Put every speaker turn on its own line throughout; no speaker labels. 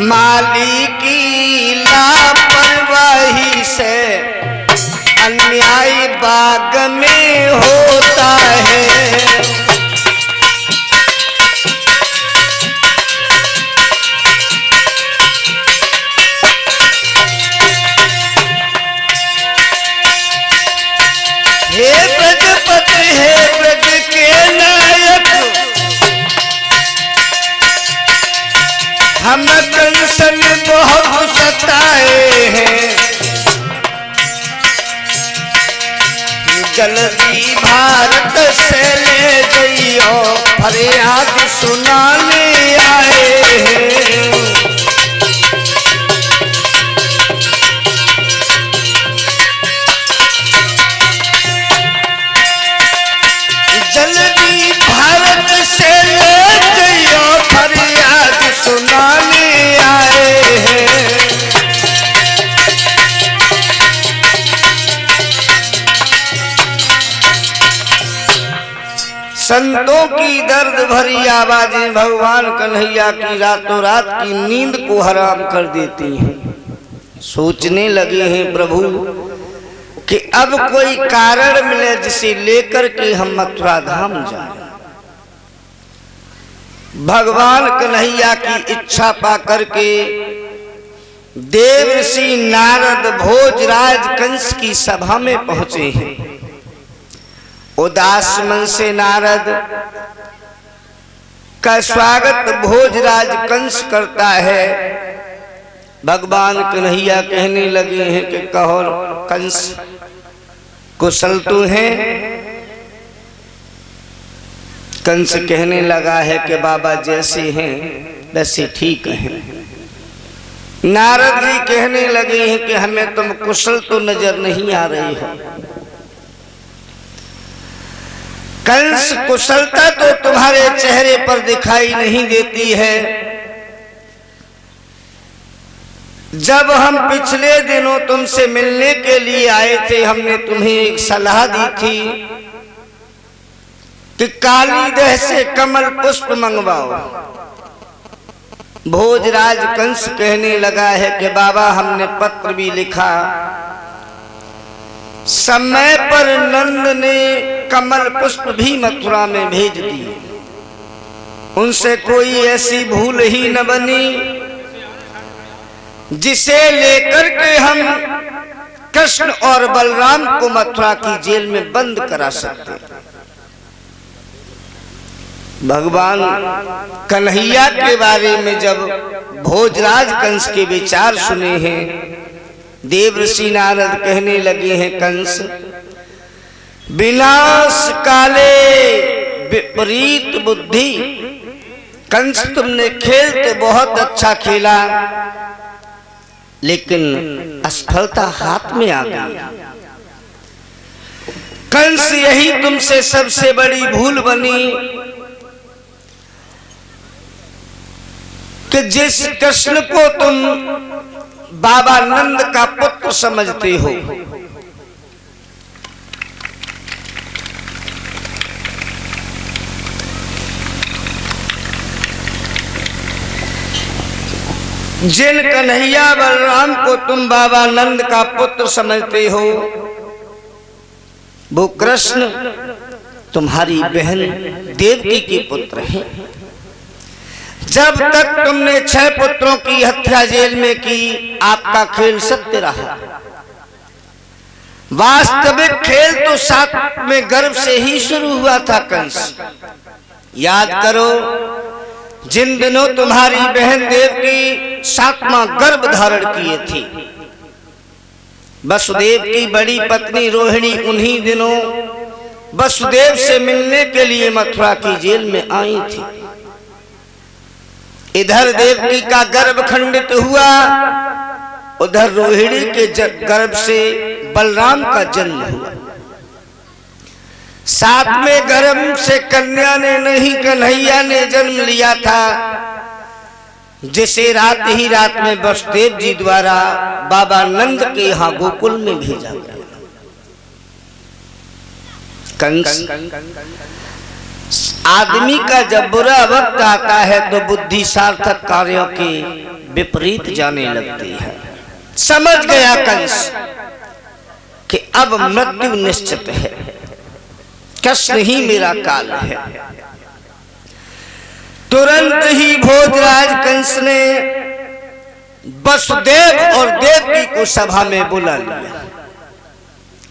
माली की लापरवाही से अन्याय बाग में होता है। हे ब्रजपति हे ब्रज के नायक, हम कंसन बहुत सताए हैं, जल्दी भारत से ले जाइयो, फरियाद सुनाने आए हैं। जल्दी भारत से ले जाइयो, फरियाद सुनाने आए हैं। संतों की दर्द भरी आवाजें भगवान कन्हैया की रातों रात की नींद को हराम कर देती हैं। सोचने लगे हैं प्रभु कि अब कोई कारण मिले जिसे लेकर के हम मथुरा धाम जाएं। भगवान कन्हैया की इच्छा पा करके देवर्षि नारद भोजराज कंस की सभा में पहुंचे हैं। उदास मन से नारद का स्वागत भोजराज कंस करता है। भगवान कन्हैया कहने लगे हैं कि कहो कंस, कुशल तो हैं? कंस कहने लगा है कि बाबा जैसे हैं वैसे ठीक हैं। नारद जी कहने लगे हैं कि हमें तुम कुशल तो नजर नहीं आ रही हो। कंस, कुशलता तो तुम्हारे चेहरे पर दिखाई नहीं देती है। जब हम पिछले दिनों तुमसे मिलने के लिए आए थे, हमने तुम्हें एक सलाह दी थी कि कालीदह से कमल पुष्प मंगवाओ। भोजराज कंस कहने लगा है कि बाबा हमने पत्र भी लिखा, समय पर नंद ने कमल पुष्प भी मथुरा में भेज दिए, उनसे कोई ऐसी भूल ही न बनी जिसे लेकर के हम कृष्ण और बलराम को मथुरा की जेल में बंद करा सकते। भगवान कन्हैया के बारे में जब भोजराज कंस के विचार सुने हैं, देवर्षि नारद कहने लगे हैं कंस, विनाश काले विपरीत बुद्धि। कंस, तुमने खेल तो बहुत अच्छा खेला, लेकिन असफलता हाथ में आ गई। कंस, यही तुमसे सबसे बड़ी भूल बनी कि जिस कृष्ण को तुम बाबा नंद का पुत्र समझते हो, जिन कन्हैया बलराम को तुम बाबा नंद का पुत्र समझते हो, वो कृष्ण तुम्हारी बहन देवकी के पुत्र हैं। जब तक तुमने 6 पुत्रों की हत्या जेल में की, आपका खेल सत्य रहा। वास्तविक खेल तो 7वें गर्भ से ही शुरू हुआ था कंस। याद करो, जिन दिनों तुम्हारी बहन देवकी 7वां गर्भ धारण किए थी, वसुदेव की बड़ी पत्नी रोहिणी उन्हीं दिनों वसुदेव से मिलने के लिए मथुरा की जेल में आई थी। इधर देवकी का गर्भ खंडित हुआ, उधर रोहिणी के गर्भ से बलराम का जन्म हुआ। 7वें गर्भ से कन्या ने नहीं, कन्हैया ने जन्म लिया था, जिसे रात ही रात में वसुदेव जी द्वारा बाबा नंद के यहाँ गोकुल में भेजा गया। कंस, आदमी का जब बुरा वक्त आता है तो बुद्धि सार्थक कार्यों के विपरीत जाने लगती है। समझ गया कंस कि अब मृत्यु निश्चित है, कृष्ण ही मेरा काल है। तुरंत ही भोजराज कंस ने वसुदेव और देवकी को सभा में बुला लिया।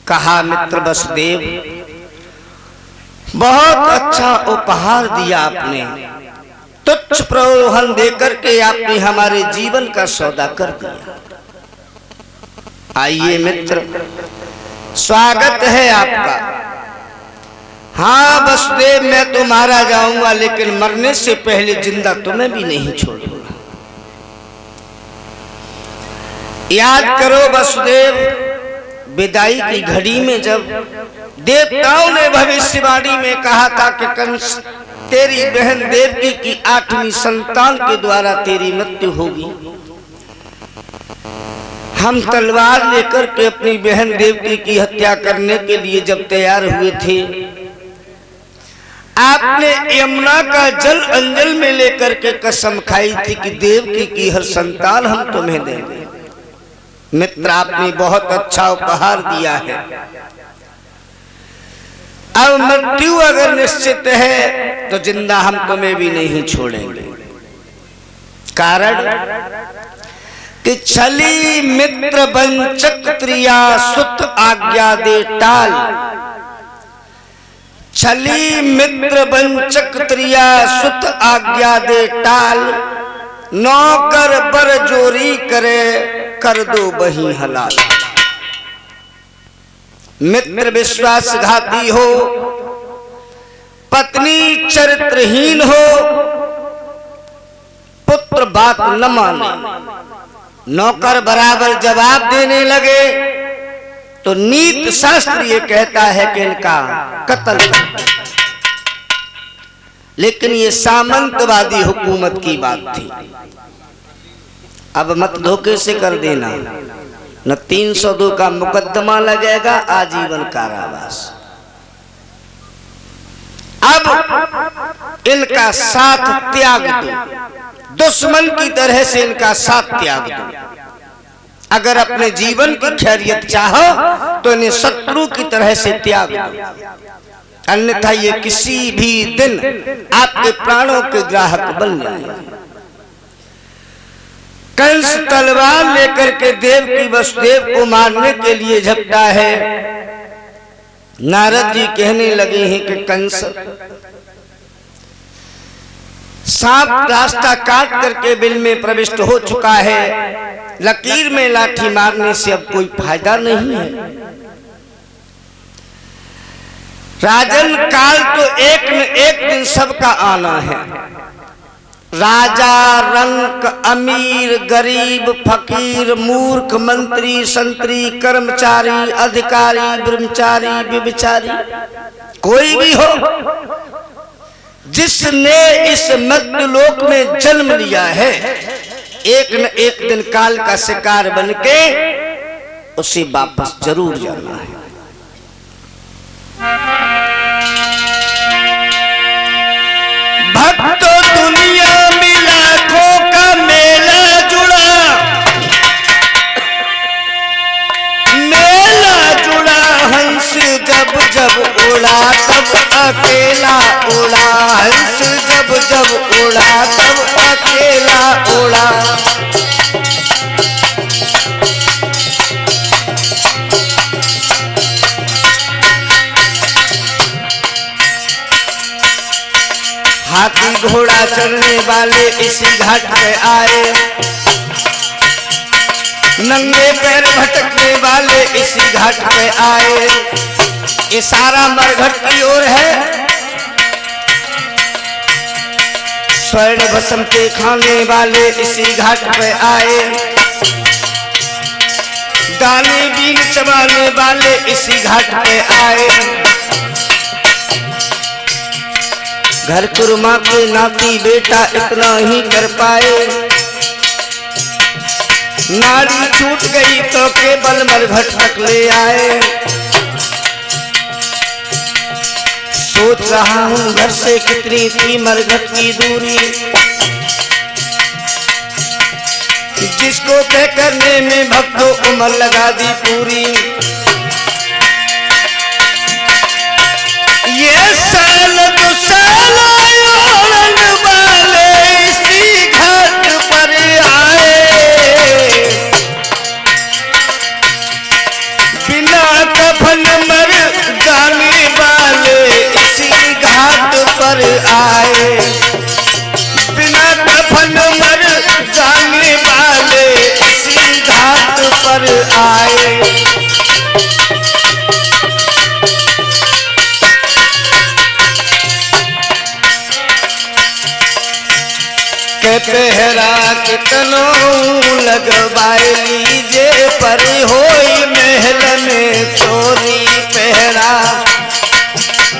कहा, मित्र वसुदेव, बहुत अच्छा उपहार दिया आपने, तुच्छ प्रोहन देकर के आपने हमारे जीवन का सौदा कर दिया। आइए मित्र, स्वागत है आपका। हाँ वसुदेव, मैं तो मारा जाऊंगा, लेकिन मरने से पहले जिंदा तुम्हें भी नहीं छोड़ूंगा। याद करो वसुदेव, विदाई की घड़ी में जब देवताओं ने भविष्यवाणी में कहा था कि कंस, तेरी बहन देवकी की 8वीं संतान के द्वारा तेरी मृत्यु होगी, हम तलवार लेकर के अपनी बहन देवकी की हत्या करने के लिए जब तैयार हुए थे, आपने यमुना का जल अंजल में लेकर के कसम खाई थी कि देवकी की हर संतान हम तुम्हें देंगे। मित्र, आपने बहुत अच्छा उपहार दिया है। अब मृत्यु अगर निश्चित है तो जिंदा हम तुम्हें भी नहीं छोड़ेंगे। कारण कि छली मित्र वंचक त्रिया सुत आज्ञा दे टाल। छली मित्र वंचक त्रिया सुत आज्ञा दे टाल, नौकर बर जोरी करे कर दो वही हलाल। मित्र विश्वासघाती हो, पत्नी चरित्रहीन हो, पुत्र बात न माने, नौकर बराबर जवाब देने लगे तो नीति शास्त्र ये कहता है कि इनका कत्ल कर। लेकिन ये सामंतवादी हुकूमत की बात थी। अब मत धोखे से कर देना, न 302 का मुकदमा लगेगा, आजीवन कारावास। अब इनका साथ त्याग दो, दुश्मन की तरह से इनका साथ त्याग दो। अगर अपने जीवन की खैरियत चाहो तो इन्हें शत्रु की तरह से त्याग दो, अन्यथा ये किसी भी दिन आपके प्राणों के ग्राहक बन जाएंगे। कंस तलवार लेकर के देवकी वसुदेव को मारने के लिए झपटा है। नारद जी कहने लगे हैं कि कंस, सांप रास्ता काट करके बिल में प्रविष्ट हो चुका है, लकीर में लाठी मारने से अब कोई फायदा नहीं है। राजन, काल तो एक न एक दिन सबका आना है। राजा, रंक, अमीर, गरीब, फकीर, मूर्ख, मंत्री, संतरी, कर्मचारी, अधिकारी, ब्रह्मचारी, व्यभिचारी, कोई भी हो, जिसने इस मर्त्यलोक में जन्म लिया है, एक न एक दिन काल का शिकार बनके उसे वापस जरूर जाना है। भक्तों, दुनिया में लाखों का मेला जुड़ा, मेला जुड़ा, हंस जब जब उड़ा तब अकेला उड़ा, हंस जब जब उड़ा तब अकेला उड़ा। हाथी घोड़ा चढ़ने वाले इसी घाट पे आए, नंगे पैर भटकने वाले इसी घाट पे आए। ये सारा मरघट की ओर है। स्वर्ण भस्म के खाने वाले इसी घाट पे आए, दाने बीन चबाने वाले इसी घाट पे आए। घर कुरमा के नाती बेटा इतना ही कर पाए, नाड़ी छूट गई तो केवल मरघट तक ले आए। सोच रहा हूँ घर से कितनी थी मरघट की दूरी, जिसको तय करने में भक्तों उम्र लगा दी पूरी। ये साल तो साल ओढ़न वाले इसी घाट पर आए, बिना कफन मर जाने वाले इसी घाट पर आए, बिना कफन मर जाने वाले इसी घाट पर आए। पहरा कितनो लगवाए लीजे पर होई महल में चोरी, पहरा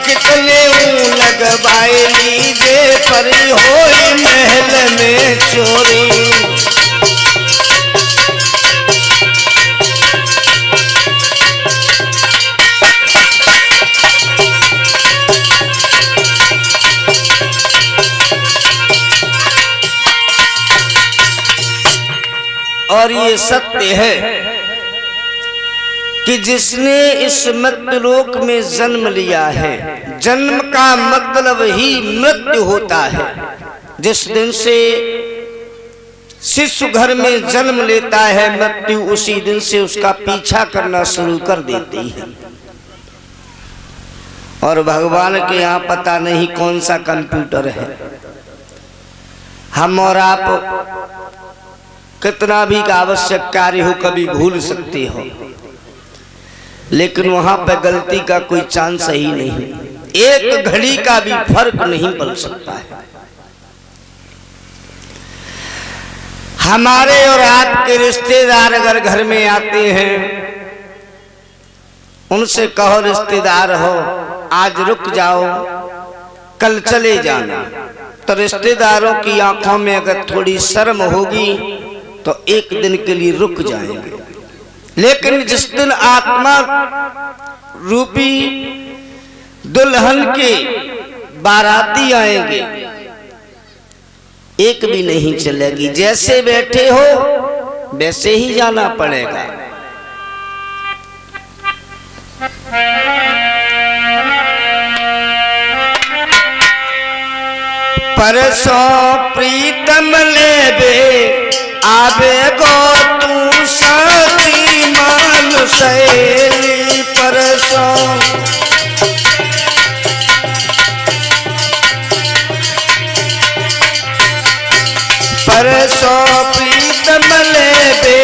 कितने लगवाए लीजे पर होई महल में चोरी। और ये सत्य है कि जिसने इस मृत्यु लोक में जन्म लिया है, जन्म का मतलब ही मृत्यु होता है। जिस दिन से शिशु घर में जन्म लेता है, मृत्यु उसी दिन से उसका पीछा करना शुरू कर देती है। और भगवान के यहाँ पता नहीं कौन सा कंप्यूटर है, हम और आप कितना भी आवश्यक कार्य हो कभी भूल सकते हो, लेकिन वहां पे गलती का कोई चांस ही नहीं, एक घड़ी का भी फर्क नहीं पड़ सकता है। हमारे और आपके रिश्तेदार अगर घर में आते हैं, उनसे कहो रिश्तेदार हो आज रुक जाओ कल चले जाना, तो रिश्तेदारों की आंखों में अगर थोड़ी शर्म होगी तो एक दिन के लिए रुक जाएंगे। लेकिन जिस दिन आत्मा रूपी दुल्हन के बाराती आएंगे, एक भी नहीं चलेगी, जैसे बैठे हो वैसे ही जाना पड़ेगा। परसों प्रीतम लेबे आबे गो तू साथी मान सहेली, परसों परसों प्रीतम लेबे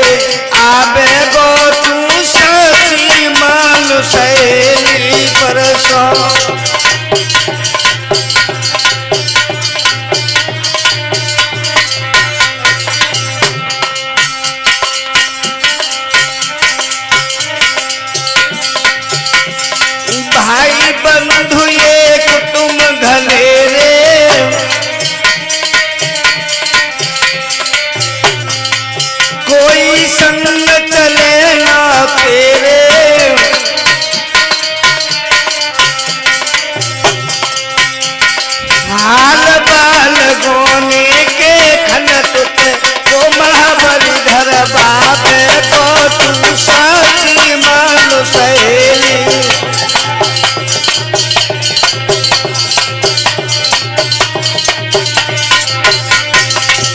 आबे गो तू साथी मान सहेली, परसों भाई बंधु ये कुटुंब घनेरे, कोई संग चले ना तेरे, हाल बाल गोने के खनत को महाबली धर बाबे को तू साथी मान सहेली,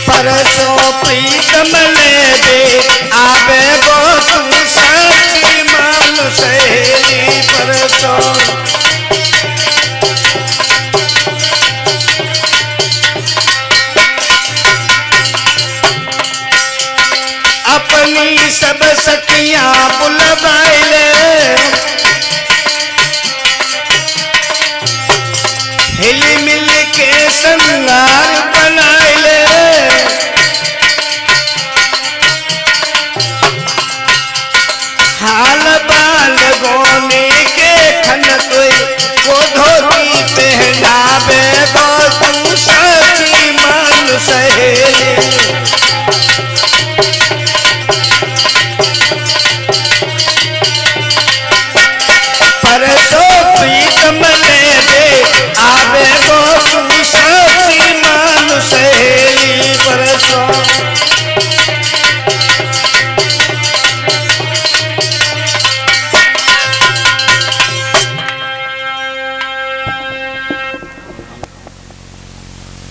परसों प्रीतम लेबे आबे गो तू साथी मान सहेली, परसों अपनी सब सखियां बुलवाइले,